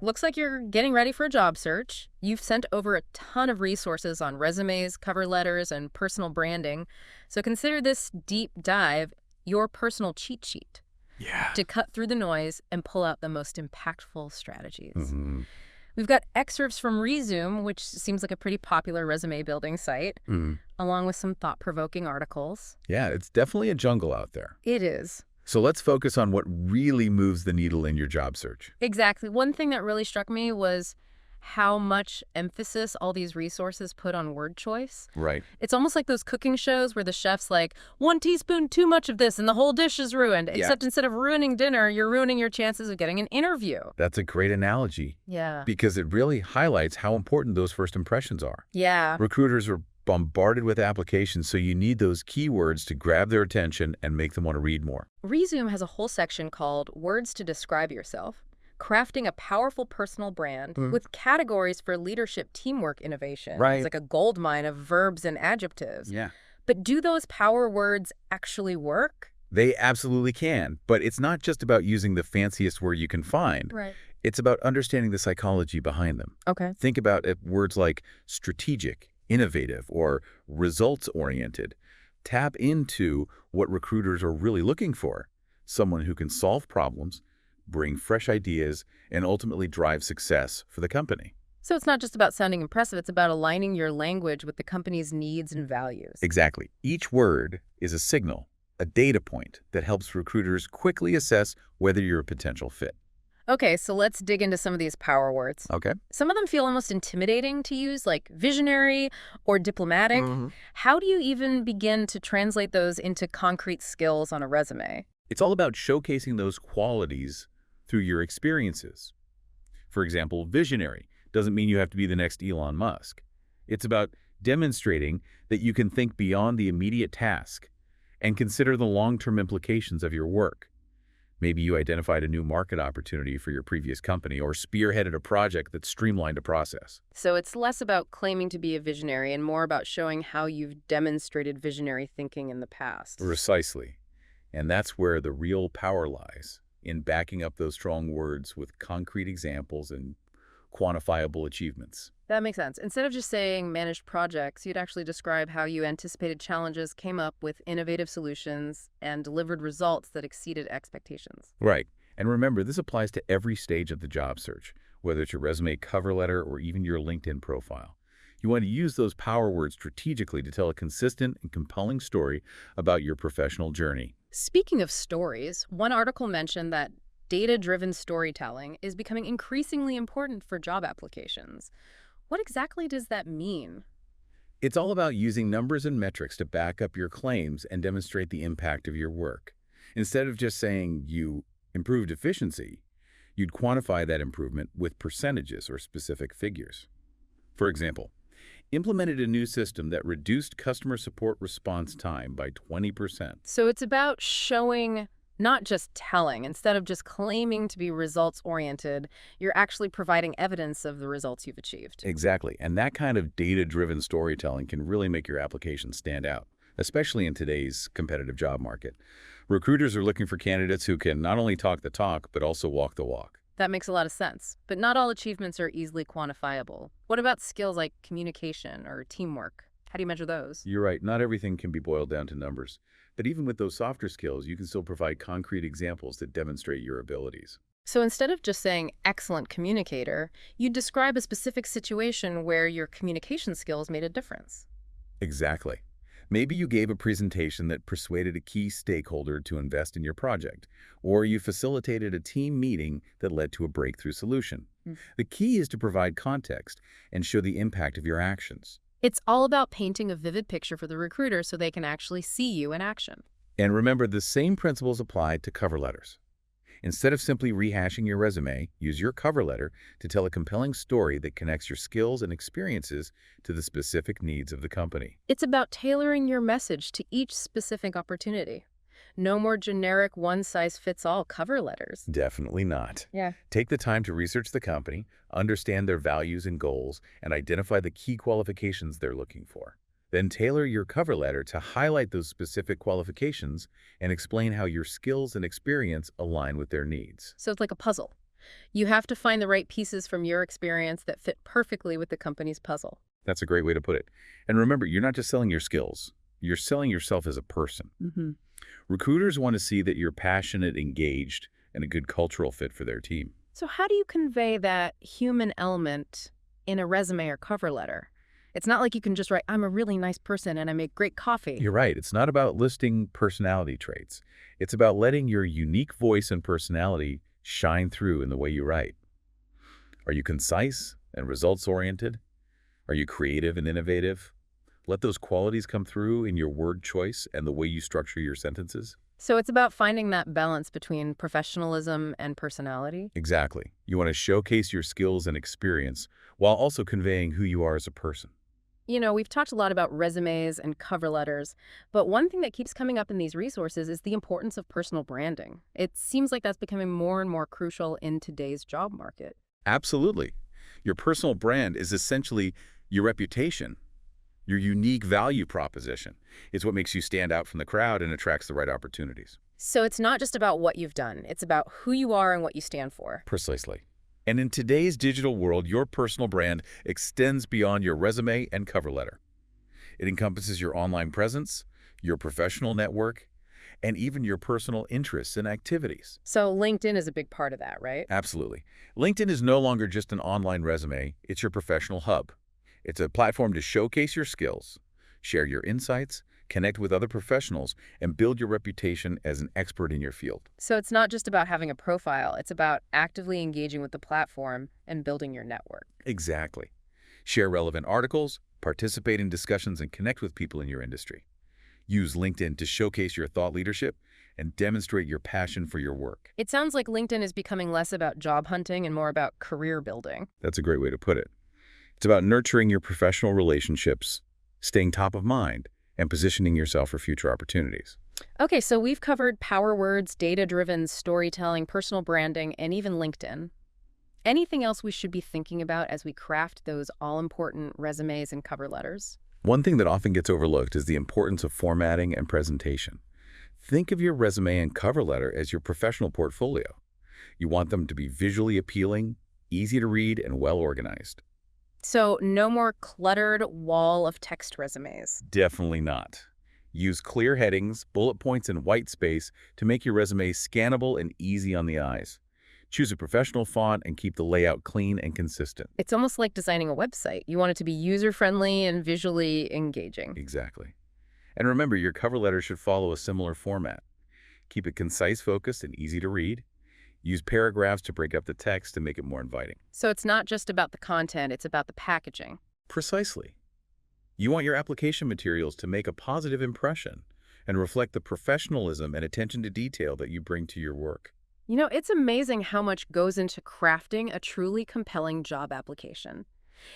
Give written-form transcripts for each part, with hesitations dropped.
Looks like you're getting ready for a job search. You've sent over a ton of resources on resumes, cover letters, and personal branding. So consider this deep dive your personal cheat sheet Yeah. to cut through the noise and pull out the most impactful strategies. Mm-hmm. We've got excerpts from Rezoom, which seems like a pretty popular resume building site, along with some thought-provoking articles. Yeah, it's definitely a jungle out there. It is. So let's focus on what really moves the needle in your job search. Exactly. One thing that really struck me was how much emphasis all these resources put on word choice. Right. It's almost like those cooking shows where the chef's like, 1 teaspoon too much of this and the whole dish is ruined. Yeah. Except instead of ruining dinner, you're ruining your chances of getting an interview. That's a great analogy. Yeah. Because it really highlights how important those first impressions are. Yeah. Recruiters are bombarded with applications, so you need those keywords to grab their attention and make them want to read more. Rezoom has a whole section called Words to Describe Yourself, crafting a powerful personal brand with categories for leadership, teamwork, innovation. Right. It's like a goldmine of verbs and adjectives. Yeah. But do those power words actually work? They absolutely can, but it's not just about using the fanciest word you can find. Right. It's about understanding the psychology behind them. Okay. Think about words like strategic, innovative, or results-oriented. Tap into what recruiters are really looking for. Someone who can solve problems, bring fresh ideas, and ultimately drive success for the company. So it's not just about sounding impressive, it's about aligning your language with the company's needs and values. Exactly. Each word is a signal, a data point that helps recruiters quickly assess whether you're a potential fit. Okay, so let's dig into some of these power words. Okay. Some of them feel almost intimidating to use, like visionary or diplomatic. How do you even begin to translate those into concrete skills on a resume? It's all about showcasing those qualities through your experiences. For example, visionary doesn't mean you have to be the next Elon Musk. It's about demonstrating that you can think beyond the immediate task and consider the long-term implications of your work. Maybe you identified a new market opportunity for your previous company or spearheaded a project that streamlined a process. So it's less about claiming to be a visionary and more about showing how you've demonstrated visionary thinking in the past. Precisely. And that's where the real power lies, in backing up those strong words with concrete examples and quantifiable achievements. That makes sense. Instead of just saying managed projects, you'd actually describe how you anticipated challenges, came up with innovative solutions, and delivered results that exceeded expectations. Right. And remember, this applies to every stage of the job search, whether it's your resume, cover letter, or even your LinkedIn profile. You want to use those power words strategically to tell a consistent and compelling story about your professional journey. Speaking of stories, one article mentioned that data-driven storytelling is becoming increasingly important for job applications. What exactly does that mean? It's all about using numbers and metrics to back up your claims and demonstrate the impact of your work. Instead of just saying you improved efficiency, you'd quantify that improvement with percentages or specific figures. For example, implemented a new system that reduced customer support response time by 20%. So it's about showing, not just telling. Instead of just claiming to be results-oriented, you're actually providing evidence of the results you've achieved. Exactly. And that kind of data-driven storytelling can really make your application stand out, especially in today's competitive job market. Recruiters are looking for candidates who can not only talk the talk, but also walk the walk. That makes a lot of sense. But not all achievements are easily quantifiable. What about skills like communication or teamwork? How do you measure those? You're right. Not everything can be boiled down to numbers. But even with those softer skills, you can still provide concrete examples that demonstrate your abilities. So instead of just saying excellent communicator, you describe a specific situation where your communication skills made a difference. Exactly. Maybe you gave a presentation that persuaded a key stakeholder to invest in your project, or you facilitated a team meeting that led to a breakthrough solution. The key is to provide context and show the impact of your actions. It's all about painting a vivid picture for the recruiter so they can actually see you in action. And remember, the same principles apply to cover letters. Instead of simply rehashing your resume, use your cover letter to tell a compelling story that connects your skills and experiences to the specific needs of the company. It's about tailoring your message to each specific opportunity. No more generic one-size-fits-all cover letters. Definitely not. Yeah. Take the time to research the company, understand their values and goals, and identify the key qualifications they're looking for. Then tailor your cover letter to highlight those specific qualifications and explain how your skills and experience align with their needs. So it's like a puzzle. You have to find the right pieces from your experience that fit perfectly with the company's puzzle. That's a great way to put it. And remember, you're not just selling your skills. You're selling yourself as a person. Hmm. Recruiters want to see that you're passionate, engaged, and a good cultural fit for their team. So how do you convey that human element in a resume or cover letter? It's not like you can just write, I'm a really nice person and I make great coffee. You're right. It's not about listing personality traits. It's about letting your unique voice and personality shine through in the way you write. Are you concise and results-oriented? Are you creative and innovative? Let those qualities come through in your word choice and the way you structure your sentences. So it's about finding that balance between professionalism and personality. Exactly. You want to showcase your skills and experience while also conveying who you are as a person. You know, we've talked a lot about resumes and cover letters, but one thing that keeps coming up in these resources is the importance of personal branding. It seems like that's becoming more and more crucial in today's job market. Absolutely. Your personal brand is essentially your reputation, your unique value proposition. It's what makes you stand out from the crowd and attracts the right opportunities. So it's not just about what you've done, it's about who you are and what you stand for. Precisely. And in today's digital world, your personal brand extends beyond your resume and cover letter. It encompasses your online presence, your professional network, and even your personal interests and activities. So LinkedIn is a big part of that, right? Absolutely. LinkedIn is no longer just an online resume, it's your professional hub. It's a platform to showcase your skills, share your insights, connect with other professionals, and build your reputation as an expert in your field. So it's not just about having a profile, it's about actively engaging with the platform and building your network. Exactly. Share relevant articles, participate in discussions, and connect with people in your industry. Use LinkedIn to showcase your thought leadership and demonstrate your passion for your work. It sounds like LinkedIn is becoming less about job hunting and more about career building. That's a great way to put it. It's about nurturing your professional relationships, staying top of mind, and positioning yourself for future opportunities. Okay, so we've covered power words, data-driven storytelling, personal branding, and even LinkedIn. Anything else we should be thinking about as we craft those all-important resumes and cover letters? One thing that often gets overlooked is the importance of formatting and presentation. Think of your resume and cover letter as your professional portfolio. You want them to be visually appealing, easy to read, and well organized. So no more cluttered wall of text resumes. Definitely not. Use clear headings, bullet points, and white space to make your resume scannable and easy on the eyes. Choose a professional font and keep the layout clean and consistent. It's almost like designing a website. You want it to be user-friendly and visually engaging. Exactly. And remember, your cover letter should follow a similar format. Keep it concise, focused, and easy to read. Use paragraphs to break up the text and make it more inviting. So it's not just about the content, it's about the packaging. Precisely. You want your application materials to make a positive impression and reflect the professionalism and attention to detail that you bring to your work. You know, it's amazing how much goes into crafting a truly compelling job application.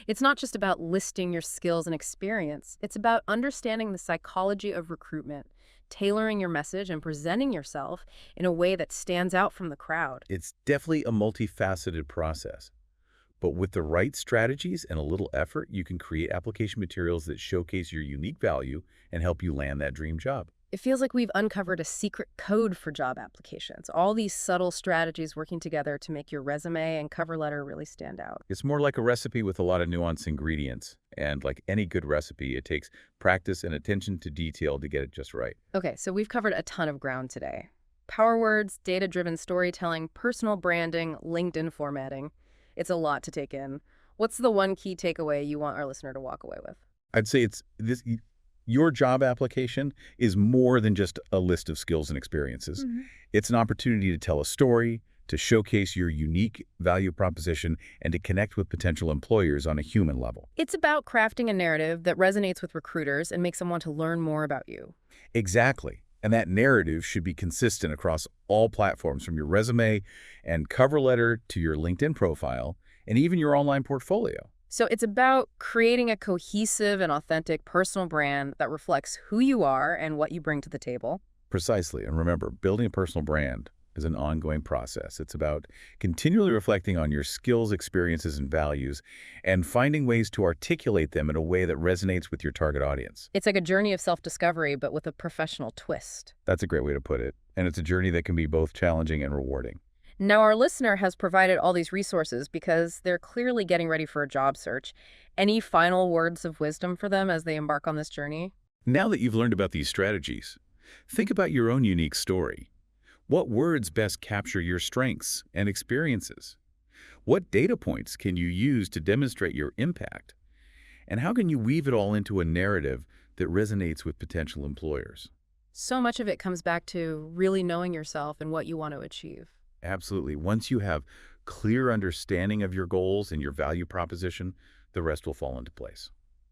It's not just about listing your skills and experience. It's about understanding the psychology of recruitment, tailoring your message, and presenting yourself in a way that stands out from the crowd. It's definitely a multifaceted process. But with the right strategies and a little effort, you can create application materials that showcase your unique value and help you land that dream job. It feels like we've uncovered a secret code for job applications, all these subtle strategies working together to make your resume and cover letter really stand out. It's more like a recipe with a lot of nuanced ingredients. And like any good recipe, it takes practice and attention to detail to get it just right. Okay, so we've covered a ton of ground today. Power words, data-driven storytelling, personal branding, LinkedIn formatting. It's a lot to take in. What's the one key takeaway you want our listener to walk away with? I'd say it's this. Your job application is more than just a list of skills and experiences. It's an opportunity to tell a story, to showcase your unique value proposition, and to connect with potential employers on a human level. It's about crafting a narrative that resonates with recruiters and makes them want to learn more about you. Exactly. And that narrative should be consistent across all platforms, from your resume and cover letter to your LinkedIn profile and even your online portfolio. So it's about creating a cohesive and authentic personal brand that reflects who you are and what you bring to the table. Precisely. And remember, building a personal brand is an ongoing process. It's about continually reflecting on your skills, experiences, and values, and finding ways to articulate them in a way that resonates with your target audience. It's like a journey of self-discovery, but with a professional twist. That's a great way to put it. And it's a journey that can be both challenging and rewarding. Now, our listener has provided all these resources because they're clearly getting ready for a job search. Any final words of wisdom for them as they embark on this journey? Now that you've learned about these strategies, think about your own unique story. What words best capture your strengths and experiences? What data points can you use to demonstrate your impact? And how can you weave it all into a narrative that resonates with potential employers? So much of it comes back to really knowing yourself and what you want to achieve. Absolutely. Once you have clear understanding of your goals and your value proposition, the rest will fall into place.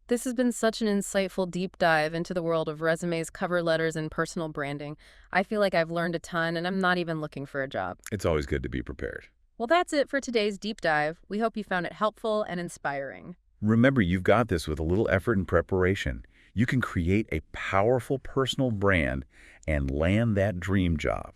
This has been such an insightful deep dive into the world of resumes, cover letters, and personal branding. I feel like I've learned a ton, and I'm not even looking for a job. It's always good to be prepared. Well, that's it for today's deep dive. We hope you found it helpful and inspiring. Remember, you've got this with a little effort and preparation. You can create a powerful personal brand and land that dream job.